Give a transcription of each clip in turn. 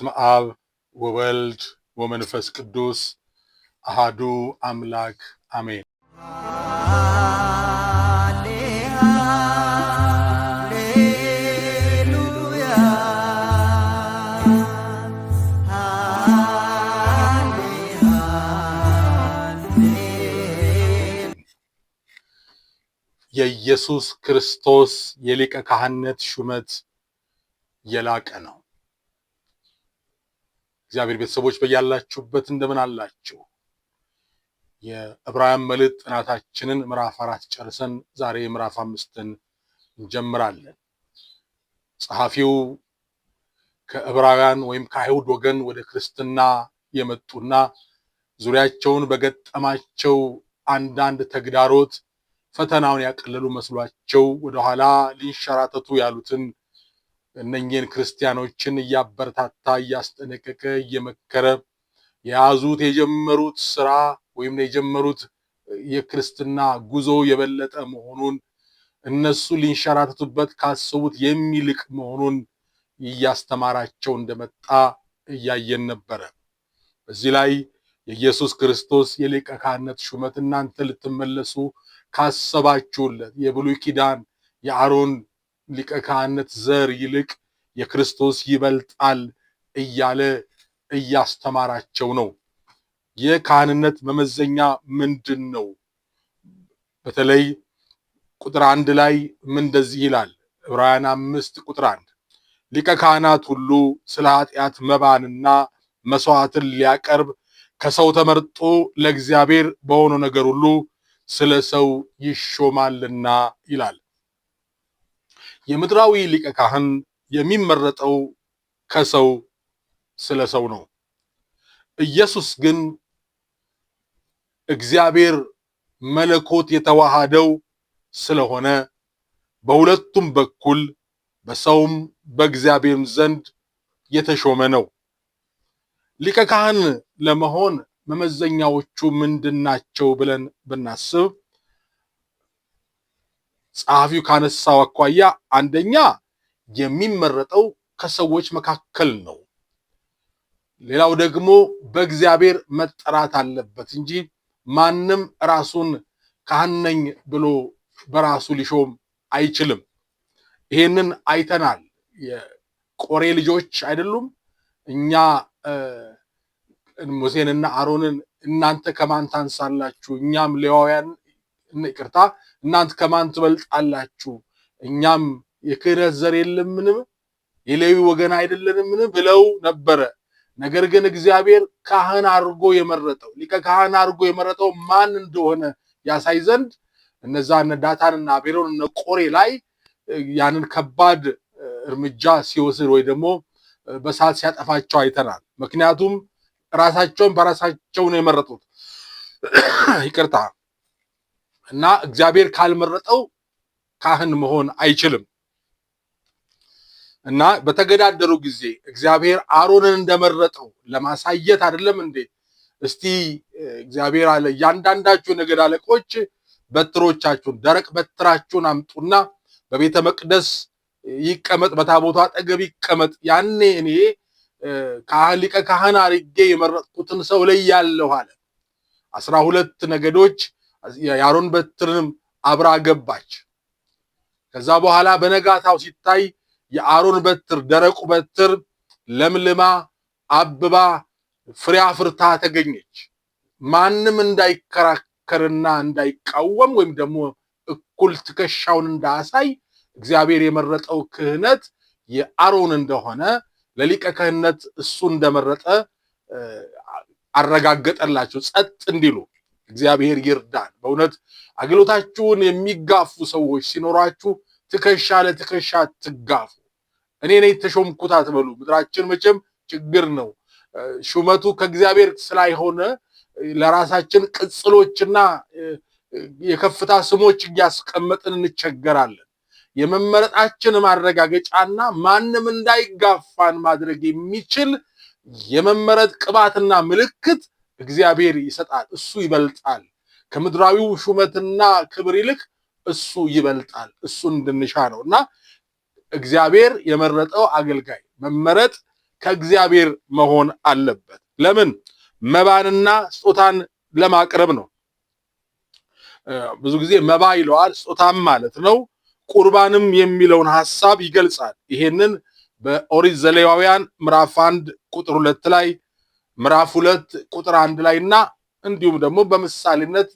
አብ ወወልድ ወመንፈስ ቅዱስ አሃዱ አምላክ አሜን። የኢየሱስ ክርስቶስ የሊቀ ካህንነት ሹመት የላቀ ነው። እግዚአብሔር ቤተሰቦች በያላችሁበት እንደምን አላችሁ? የዕብራውያን መልእክት ጥናታችንን ምዕራፍ 4 ጨርሰን ዛሬ ምዕራፍ 5ን እንጀምራለን። ጸሐፊው ከዕብራውያን ወይም ከአይሁድ ወገን ወደ ክርስትና የመጡና ዙሪያቸውን በገጠማቸው አንዳንድ ተግዳሮት ፈተናውን ያቀለሉ መስሏቸው ወደኋላ ሊንሸራተቱ ያሉትን እነኚህን ክርስቲያኖችን እያበረታታ እያስጠነቀቀ እየመከረ የያዙት የጀመሩት ስራ ወይም የጀመሩት የክርስትና ጉዞ የበለጠ መሆኑን እነሱ ሊንሸራተቱበት ካሰቡት የሚልቅ መሆኑን እያስተማራቸው እንደመጣ እያየን ነበረ። በዚህ ላይ የኢየሱስ ክርስቶስ የሊቀ ካህንነት ሹመት እናንተ ልትመለሱ ካሰባችሁለት የብሉይ ኪዳን የአሮን ሊቀ ካህንነት ዘር ይልቅ የክርስቶስ ይበልጣል እያለ እያስተማራቸው ነው። የካህንነት መመዘኛ ምንድን ነው? በተለይ ቁጥር 1 ላይ ምን እንደዚህ ይላል? ዕብራውያን 5 ቁጥር 1 ሊቀ ካህናት ሁሉ ስለ ኃጢአት መባንና መስዋዕትን ሊያቀርብ ከሰው ተመርጦ ለእግዚአብሔር በሆነው ነገር ሁሉ ስለ ሰው ይሾማልና ይላል። የምድራዊ ሊቀ ካህን የሚመረጠው ከሰው ስለ ሰው ነው። ኢየሱስ ግን እግዚአብሔር መለኮት የተዋሃደው ስለሆነ በሁለቱም በኩል በሰውም በእግዚአብሔርም ዘንድ የተሾመ ነው። ሊቀ ካህን ለመሆን መመዘኛዎቹ ምንድናቸው ብለን ብናስብ ጸሐፊው ካነሳው አኳያ አንደኛ የሚመረጠው ከሰዎች መካከል ነው። ሌላው ደግሞ በእግዚአብሔር መጠራት አለበት እንጂ ማንም ራሱን ካህን ነኝ ብሎ በራሱ ሊሾም አይችልም። ይሄንን አይተናል። የቆሬ ልጆች አይደሉም እኛ ሙሴንና አሮንን እናንተ ከማን ታንሳላችሁ? እኛም ሌዋውያን ይቅርታ እናንተ ከማን ትበልጣላችሁ? እኛም የክህነት ዘር የለምን? የሌዊ ወገን አይደለንምን? ብለው ነበረ። ነገር ግን እግዚአብሔር ካህን አድርጎ የመረጠው ሊቀ ካህን አድርጎ የመረጠው ማን እንደሆነ ያሳይ ዘንድ እነዛ እነ ዳታንና አቤሮን እነ ቆሬ ላይ ያንን ከባድ እርምጃ ሲወስድ ወይ ደግሞ በሳት ሲያጠፋቸው አይተናል። ምክንያቱም ራሳቸውን በራሳቸው ነው የመረጡት። ይቅርታ እና እግዚአብሔር ካልመረጠው ካህን መሆን አይችልም። እና በተገዳደሩ ጊዜ እግዚአብሔር አሮንን እንደመረጠው ለማሳየት አይደለም እንዴ? እስቲ እግዚአብሔር አለ እያንዳንዳችሁ ነገድ አለቆች በትሮቻችሁን ደረቅ በትራችሁን አምጡና በቤተ መቅደስ ይቀመጥ፣ በታቦቱ አጠገብ ይቀመጥ። ያኔ እኔ ሊቀ ካህን አድርጌ የመረጥኩትን ሰው ለያለሁ አለ። 12 ነገዶች የአሮን በትርንም አብራ ገባች። ከዛ በኋላ በነጋታው ሲታይ የአሮን በትር ደረቁ በትር ለምልማ አብባ ፍሬ አፍርታ ተገኘች። ማንም እንዳይከራከርና እንዳይቃወም ወይም ደግሞ እኩል ትከሻውን እንዳያሳይ እግዚአብሔር የመረጠው ክህነት የአሮን እንደሆነ ለሊቀ ክህነት እሱ እንደመረጠ አረጋገጠላቸው። ጸጥ እንዲሉ እግዚአብሔር ይርዳን። በእውነት አገልግሎታችሁን የሚጋፉ ሰዎች ሲኖራችሁ ትከሻ ለትከሻ ትጋፉ። እኔ ነኝ ተሾምኩት አትበሉ። ምድራችን መቼም ችግር ነው። ሹመቱ ከእግዚአብሔር ስላይሆነ ለራሳችን ቅጽሎችና የከፍታ ስሞች እያስቀመጥን እንቸገራለን። የመመረጣችን ማረጋገጫና ማንም እንዳይጋፋን ማድረግ የሚችል የመመረጥ ቅባትና ምልክት እግዚአብሔር ይሰጣል። እሱ ይበልጣል። ከምድራዊው ሹመትና ክብር ይልቅ እሱ ይበልጣል። እሱ እንድንሻ ነውና እግዚአብሔር የመረጠው አገልጋይ መመረጥ ከእግዚአብሔር መሆን አለበት። ለምን? መባንና ስጦታን ለማቅረብ ነው። ብዙ ጊዜ መባ ይለዋል፣ ስጦታም ማለት ነው። ቁርባንም የሚለውን ሐሳብ ይገልጻል። ይሄንን በኦሪት ዘሌዋውያን ምዕራፍ 1 ቁጥር 2 ላይ፣ ምዕራፍ 2 ቁጥር 1 ላይና እንዲሁም ደግሞ በምሳሌነት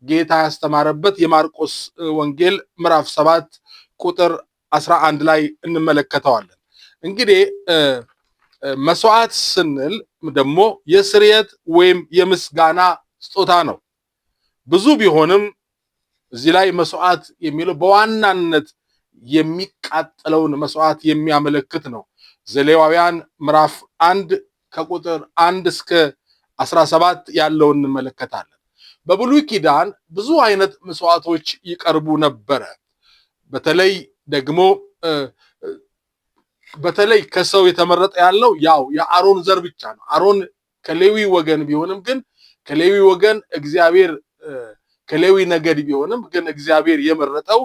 ጌታ ያስተማረበት የማርቆስ ወንጌል ምዕራፍ 7 ቁጥር 11 ላይ እንመለከተዋለን። እንግዲህ መስዋዕት ስንል ደግሞ የስርየት ወይም የምስጋና ስጦታ ነው። ብዙ ቢሆንም እዚህ ላይ መስዋዕት የሚለው በዋናነት የሚቃጠለውን መስዋዕት የሚያመለክት ነው። ዘሌዋውያን ምዕራፍ 1 ከቁጥር 1 እስከ 17 ያለውን እንመለከታለን። በብሉይ ኪዳን ብዙ አይነት መስዋዕቶች ይቀርቡ ነበረ። በተለይ ከሰው የተመረጠ ያለው ያው የአሮን ዘር ብቻ ነው። አሮን ከሌዊ ወገን ቢሆንም ግን ከሌዊ ወገን እግዚአብሔር ከሌዊ ነገድ ቢሆንም ግን እግዚአብሔር የመረጠው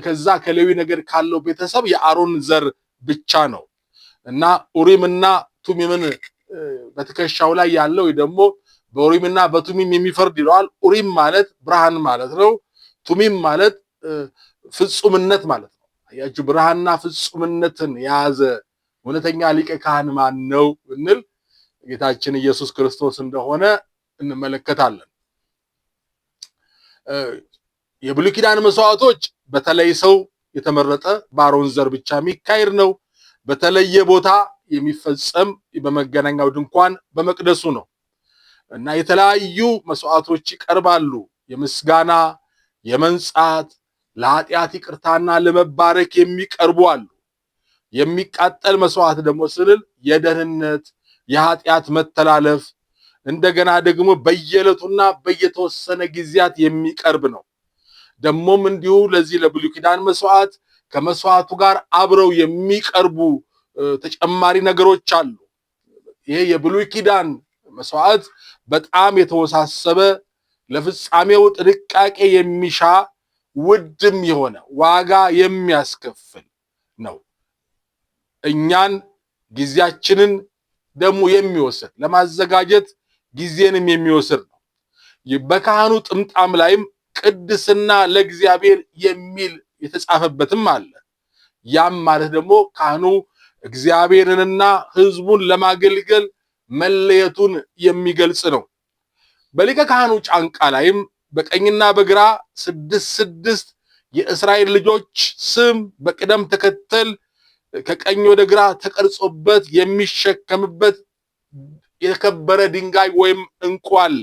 ከዛ ከሌዊ ነገድ ካለው ቤተሰብ የአሮን ዘር ብቻ ነው እና ኡሪምና ቱሚምን በትከሻው ላይ ያለው ደግሞ በኡሪምና በቱሚም የሚፈርድ ይለዋል። ኡሪም ማለት ብርሃን ማለት ነው። ቱሚም ማለት ፍጹምነት ማለት ነው። አያችሁ፣ ብርሃንና ፍጹምነትን የያዘ እውነተኛ ሊቀ ካህን ማን ነው ብንል ጌታችን ኢየሱስ ክርስቶስ እንደሆነ እንመለከታለን። የብሉይ ኪዳን መስዋዕቶች በተለይ ሰው የተመረጠ በአሮን ዘር ብቻ የሚካሄድ ነው። በተለየ ቦታ የሚፈጸም በመገናኛው ድንኳን በመቅደሱ ነው እና የተለያዩ መስዋዕቶች ይቀርባሉ። የምስጋና፣ የመንጻት፣ ለኃጢአት ይቅርታና ለመባረክ የሚቀርቡ አሉ። የሚቃጠል መስዋዕት ደግሞ ስንል የደህንነት፣ የኃጢአት መተላለፍ እንደገና ደግሞ በየዕለቱና በየተወሰነ ጊዜያት የሚቀርብ ነው። ደግሞም እንዲሁ ለዚህ ለብሉይ ኪዳን መስዋዕት ከመስዋዕቱ ጋር አብረው የሚቀርቡ ተጨማሪ ነገሮች አሉ። ይሄ የብሉይ ኪዳን መስዋዕት በጣም የተወሳሰበ ለፍጻሜው ጥንቃቄ የሚሻ ውድም የሆነ ዋጋ የሚያስከፍል ነው። እኛን ጊዜያችንን ደግሞ የሚወስድ ለማዘጋጀት ጊዜንም የሚወስድ ነው። በካህኑ ጥምጣም ላይም ቅድስና ለእግዚአብሔር የሚል የተጻፈበትም አለ። ያም ማለት ደግሞ ካህኑ እግዚአብሔርንና ሕዝቡን ለማገልገል መለየቱን የሚገልጽ ነው። በሊቀ ካህኑ ጫንቃ ላይም በቀኝና በግራ 6 የእስራኤል ልጆች ስም በቅደም ተከተል ከቀኝ ወደ ግራ ተቀርጾበት የሚሸከምበት የከበረ ድንጋይ ወይም ዕንቁ አለ።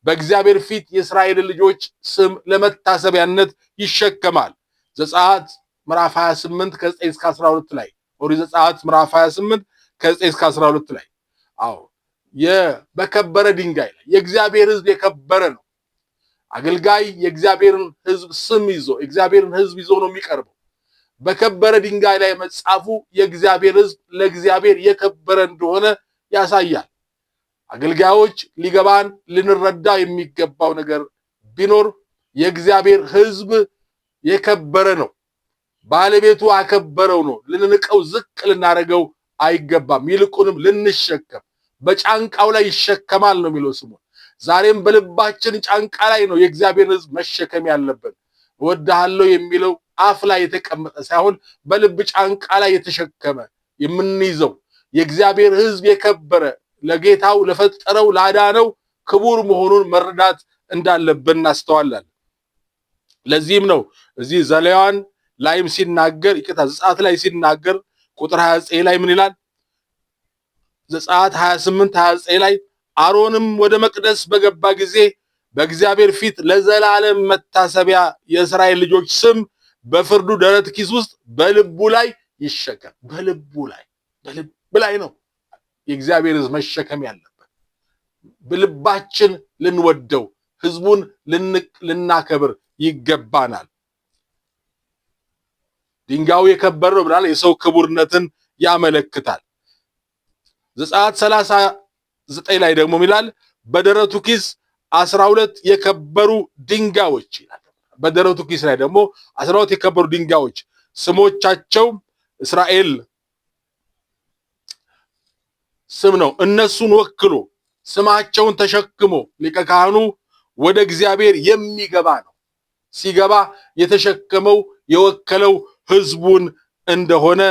በእግዚአብሔር ፊት የእስራኤል ልጆች ስም ለመታሰቢያነት ይሸከማል። ዘጸአት ምዕራፍ 28 ከ9 እስከ 12 ላይ ኦሪት ዘጸአት ምዕራፍ 28 ከ9 እስከ 12 ላይ በከበረ ድንጋይ ላይ የእግዚአብሔር ሕዝብ የከበረ ነው። አገልጋይ የእግዚአብሔርን ሕዝብ ስም ይዞ የእግዚአብሔርን ሕዝብ ይዞ ነው የሚቀርበው። በከበረ ድንጋይ ላይ መጻፉ የእግዚአብሔር ሕዝብ ለእግዚአብሔር የከበረ እንደሆነ ያሳያል። አገልጋዮች ሊገባን ልንረዳ የሚገባው ነገር ቢኖር የእግዚአብሔር ሕዝብ የከበረ ነው። ባለቤቱ አከበረው ነው። ልንንቀው ዝቅ ልናደርገው አይገባም። ይልቁንም ልንሸከም በጫንቃው ላይ ይሸከማል ነው የሚለው ስሙ። ዛሬም በልባችን ጫንቃ ላይ ነው የእግዚአብሔር ሕዝብ መሸከም ያለብን። እወድሃለሁ የሚለው አፍ ላይ የተቀመጠ ሳይሆን በልብ ጫንቃ ላይ የተሸከመ የምንይዘው የእግዚአብሔር ሕዝብ የከበረ ለጌታው ለፈጠረው ላዳነው ክቡር መሆኑን መረዳት እንዳለብን እናስተዋላለን። ለዚህም ነው እዚህ ዘሌዋውያን ላይም ሲናገር ዘጸአት ላይ ሲናገር ቁጥር 29 ላይ ምን ይላል? ዘጸአት 28-29 ላይ አሮንም ወደ መቅደስ በገባ ጊዜ በእግዚአብሔር ፊት ለዘላለም መታሰቢያ የእስራኤል ልጆች ስም በፍርዱ ደረት ኪስ ውስጥ በልቡ ላይ ይሸከም። በልብ ላይ ነው የእግዚአብሔር ሕዝብ መሸከም ያለበት። በልባችን ልንወደው ሕዝቡን ልናከብር ይገባናል። ድንጋዩ የከበረ ነው ብለናል። የሰው ክቡርነትን ያመለክታል። ዘጸአት 39 ላይ ደግሞ ይላል በደረቱ ኪስ 12 የከበሩ ድንጋዮች ይላል። በደረቱ ኪስ ላይ ደግሞ 12 የከበሩ ድንጋዮች ስሞቻቸው እስራኤል፣ ስም ነው። እነሱን ወክሎ ስማቸውን ተሸክሞ ሊቀ ካህኑ ወደ እግዚአብሔር የሚገባ ነው። ሲገባ የተሸከመው የወከለው ሕዝቡን እንደሆነ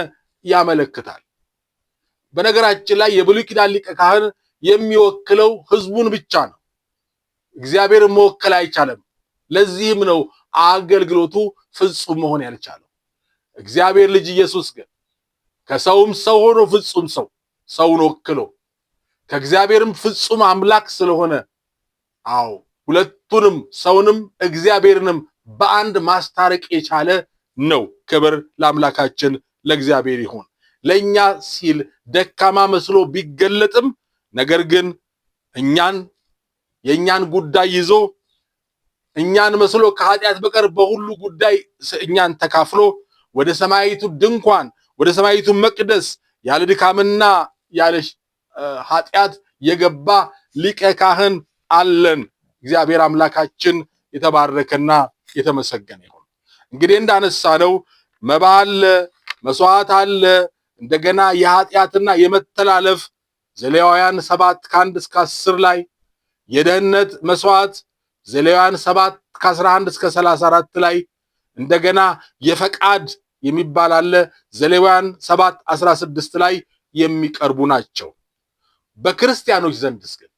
ያመለክታል። በነገራችን ላይ የብሉይ ኪዳን ሊቀ ካህን የሚወክለው ሕዝቡን ብቻ ነው። እግዚአብሔርን መወከል አይቻለም። ለዚህም ነው አገልግሎቱ ፍጹም መሆን ያልቻለው። እግዚአብሔር ልጅ ኢየሱስ ግን ከሰውም ሰው ሆኖ ፍጹም ሰው ሰውን ወክሎ ከእግዚአብሔርም ፍጹም አምላክ ስለሆነ ሁለቱንም ሰውንም እግዚአብሔርንም በአንድ ማስታረቅ የቻለ ነው። ክብር ለአምላካችን ለእግዚአብሔር ይሁን። ለእኛ ሲል ደካማ መስሎ ቢገለጥም ነገር ግን የእኛን ጉዳይ ይዞ እኛን መስሎ ከኃጢአት በቀር በሁሉ ጉዳይ እኛን ተካፍሎ ወደ ሰማያዊቱ ድንኳን ወደ ሰማያዊቱ መቅደስ ያለ ድካምና ያለ ኃጢአት የገባ ሊቀ ካህን አለን። እግዚአብሔር አምላካችን የተባረከና የተመሰገነ ይሁን። እንግዲህ እንዳነሳነው መባ አለ፣ መስዋዕት አለ፣ እንደገና የኃጢአትና የመተላለፍ ዘሌዋውያን 7:1-10 ላይ የደህንነት መስዋዕት ዘሌዋውያን 7:11-34 ላይ እንደገና የፈቃድ የሚባል አለ ዘሌዋውያን 7:16 ላይ የሚቀርቡ ናቸው። በክርስቲያኖች ዘንድ ግን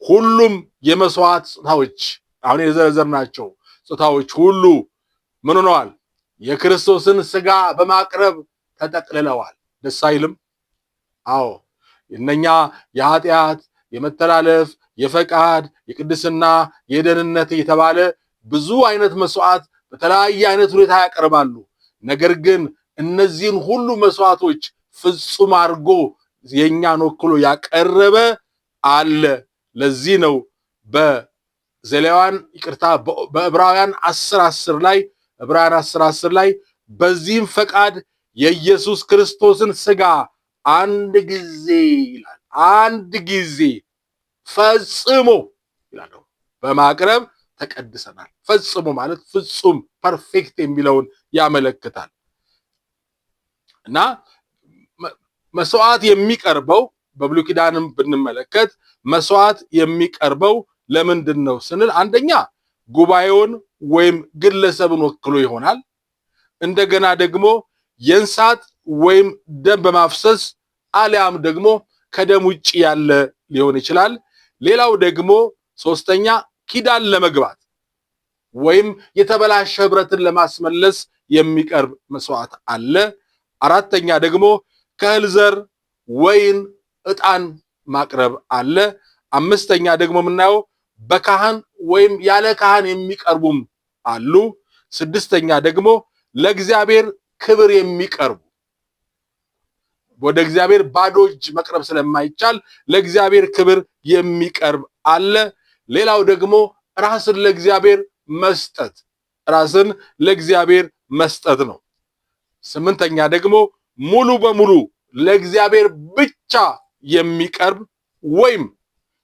ሁሉም የመስዋዕት ስጦታዎች አሁን የዘረዘርናቸው ስጦታዎች ሁሉ ምን ሆነዋል? የክርስቶስን ሥጋ በማቅረብ ተጠቅልለዋል። ደስ አይልም? አዎ እነኛ የኃጢአት የመተላለፍ የፈቃድ የቅድስና የደህንነት የተባለ ብዙ አይነት መስዋዕት በተለያየ አይነት ሁኔታ ያቀርባሉ። ነገር ግን እነዚህን ሁሉ መስዋዕቶች ፍጹም አድርጎ የኛን ወክሎ ያቀረበ አለ። ለዚህ ነው በዕብራውያን 10:10 ላይ በዚህም ፈቃድ የኢየሱስ ክርስቶስን ሥጋ አንድ ጊዜ ይላል፣ አንድ ጊዜ ፈጽሞ ይላል በማቅረብ ተቀድሰናል። ፈጽሞ ማለት ፍጹም ፐርፌክት የሚለውን ያመለክታል። እና መስዋዕት የሚቀርበው በብሉይ ኪዳንም ብንመለከት መስዋዕት የሚቀርበው ለምንድን ነው ስንል አንደኛ ጉባኤውን ወይም ግለሰብን ወክሎ ይሆናል። እንደገና ደግሞ የእንስሳት ወይም ደም በማፍሰስ አሊያም ደግሞ ከደም ውጭ ያለ ሊሆን ይችላል። ሌላው ደግሞ ሶስተኛ ኪዳን ለመግባት ወይም የተበላሸ ህብረትን ለማስመለስ የሚቀርብ መስዋዕት አለ። አራተኛ ደግሞ ከእህል ዘር ወይን ዕጣን ማቅረብ አለ። አምስተኛ ደግሞ የምናየው በካህን ወይም ያለ ካህን የሚቀርቡም አሉ። ስድስተኛ ደግሞ ለእግዚአብሔር ክብር የሚቀርቡ ወደ እግዚአብሔር ባዶ እጅ መቅረብ ስለማይቻል ለእግዚአብሔር ክብር የሚቀርብ አለ። ሌላው ደግሞ ራስን ለእግዚአብሔር መስጠት ነው። ስምንተኛ ደግሞ ሙሉ በሙሉ ለእግዚአብሔር ብቻ የሚቀርብ ወይም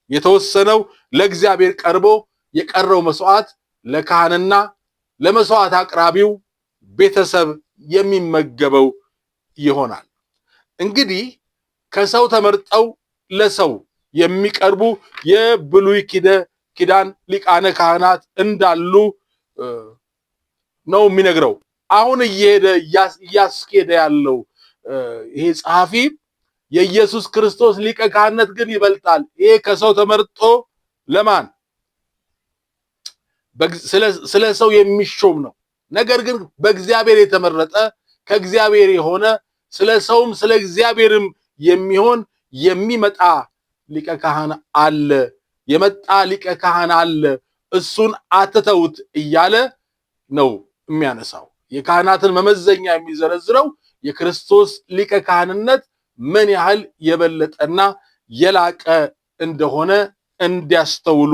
የተወሰነው ለእግዚአብሔር ቀርቦ የቀረው መስዋዕት ለካህንና ለመስዋዕት አቅራቢው ቤተሰብ የሚመገበው ይሆናል። እንግዲህ ከሰው ተመርጠው ለሰው የሚቀርቡ የብሉይ ኪዳን ሊቃነ ካህናት እንዳሉ ነው የሚነግረው። አሁን እያስኬደ ያለው ይሄ ጸሐፊ የኢየሱስ ክርስቶስ ሊቀ ካህንነት ግን ይበልጣል። ይሄ ከሰው ተመርጦ ለማን ስለ ሰው የሚሾም ነው። ነገር ግን በእግዚአብሔር የተመረጠ ከእግዚአብሔር የሆነ ስለ ሰውም ስለ እግዚአብሔርም የሚሆን የሚመጣ ሊቀ ካህን አለ፣ የመጣ ሊቀ ካህን አለ፣ እሱን አትተውት እያለ ነው የሚያነሳው። የካህናትን መመዘኛ የሚዘረዝረው የክርስቶስ ሊቀ ካህንነት ምን ያህል የበለጠና የላቀ እንደሆነ እንዲያስተውሉ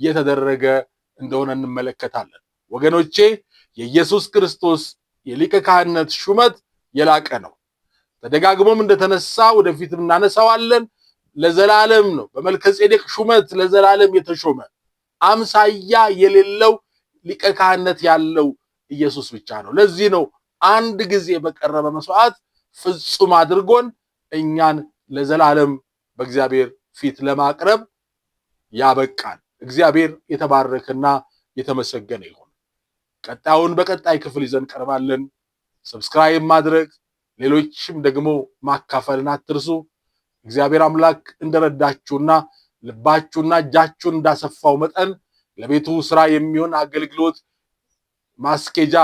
የተደረገ እንደሆነ እንመለከታለን። ወገኖቼ የኢየሱስ ክርስቶስ የሊቀ ካህንነት ሹመት የላቀ ነው። ተደጋግሞም እንደተነሳ ወደፊትም እናነሳዋለን። ለዘላለም ነው። በመልከጼዴቅ ሹመት ለዘላለም የተሾመ አምሳያ የሌለው ሊቀ ካህንነት ያለው ኢየሱስ ብቻ ነው። ለዚህ ነው አንድ ጊዜ በቀረበ መስዋዕት ፍጹም አድርጎን እኛን ለዘላለም በእግዚአብሔር ፊት ለማቅረብ ያበቃል። እግዚአብሔር የተባረከና የተመሰገነ ይሁን። ቀጣዩን በቀጣይ ክፍል ይዘን ቀርባለን። ሰብስክራይብ ማድረግ ሌሎችም ደግሞ ማካፈልን አትርሱ። እግዚአብሔር አምላክ እንደረዳችሁና ልባችሁና እጃችሁን እንዳሰፋው መጠን ለቤቱ ስራ የሚሆን አገልግሎት ማስኬጃ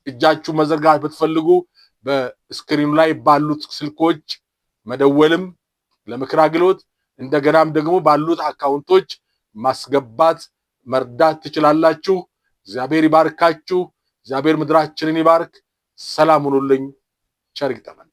እጃችሁ መዘርጋት ብትፈልጉ በስክሪኑ ላይ ባሉት ስልኮች መደወልም ለምክር አገልግሎት እንደገናም ደግሞ ባሉት አካውንቶች ማስገባት መርዳት ትችላላችሁ። እግዚአብሔር ይባርካችሁ። እግዚአብሔር ምድራችንን ይባርክ። ሰላም ሁኑልኝ። ቸር ይግጠመን።